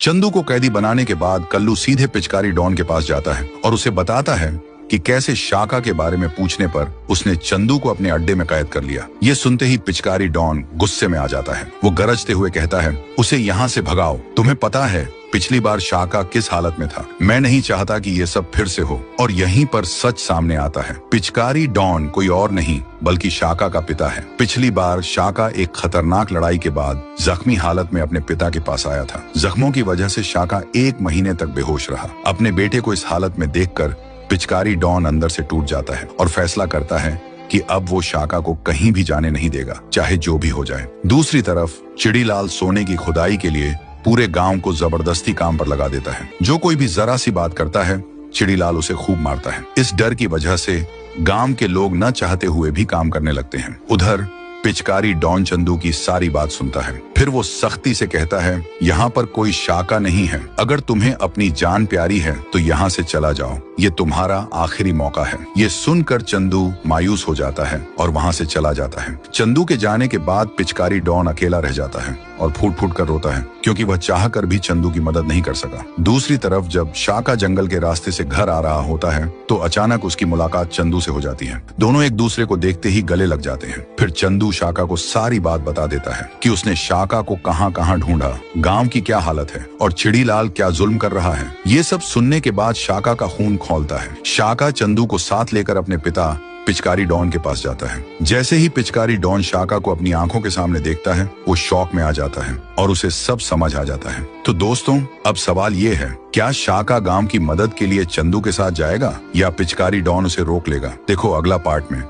चंदू को कैदी बनाने के बाद कल्लू सीधे पिचकारी डॉन के पास जाता है और उसे बताता है कि कैसे शाका के बारे में पूछने पर उसने चंदू को अपने अड्डे में कैद कर लिया। ये सुनते ही पिचकारी डॉन गुस्से में आ जाता है। वो गरजते हुए कहता है, उसे यहाँ से भगाओ। तुम्हें पता है पिछली बार शाका किस हालत में था। मैं नहीं चाहता कि ये सब फिर से हो। और यहीं पर सच सामने आता है। पिचकारी डॉन कोई और नहीं बल्कि शाका का पिता है। पिछली बार शाका एक खतरनाक लड़ाई के बाद जख्मी हालत में अपने पिता के पास आया था। जख्मों की वजह से शाका 1 महीने तक बेहोश रहा। अपने बेटे को इस हालत में देखकर पिचकारी डॉन अंदर से टूट जाता है और फैसला करता है कि अब वो शाका को कहीं भी जाने नहीं देगा, चाहे जो भी हो जाए। दूसरी तरफ चिड़ीलाल सोने की खुदाई के लिए पूरे गांव को जबरदस्ती काम पर लगा देता है। जो कोई भी जरा सी बात करता है चिड़ीलाल उसे खूब मारता है। इस डर की वजह से गांव के लोग न चाहते हुए भी काम करने लगते हैं। उधर पिचकारी डॉन चंदू की सारी बात सुनता है। फिर वो सख्ती से कहता है, यहाँ पर कोई शाका नहीं है। अगर तुम्हें अपनी जान प्यारी है तो यहाँ से चला जाओ। ये तुम्हारा आखिरी मौका है। ये सुनकर चंदू मायूस हो जाता है और वहाँ से चला जाता है। चंदू के जाने के बाद पिचकारी डॉन अकेला रह जाता है और फूट फूट कर रोता है, क्योंकि वह चाहकर भी चंदू की मदद नहीं कर सका। दूसरी तरफ जब शाका जंगल के रास्ते से घर आ रहा होता है तो अचानक उसकी मुलाकात चंदू से हो जाती है। दोनों एक दूसरे को देखते ही गले लग जाते हैं। फिर चंदू शाका को सारी बात बता देता है कि उसने शाका को कहां कहां ढूंढा, गांव की क्या हालत है और चिड़ीलाल क्या जुल्म कर रहा है। ये सब सुनने के बाद शाका का खून खौलता है। शाका चंदू को साथ लेकर अपने पिता पिचकारी डॉन के पास जाता है। जैसे ही पिचकारी डॉन शाका को अपनी आंखों के सामने देखता है वो शौक में आ जाता है और उसे सब समझ आ जाता है। तो दोस्तों, अब सवाल ये है, क्या शाका गांव की मदद के लिए चंदू के साथ जाएगा या पिचकारी डॉन उसे रोक लेगा? देखो अगला पार्ट में।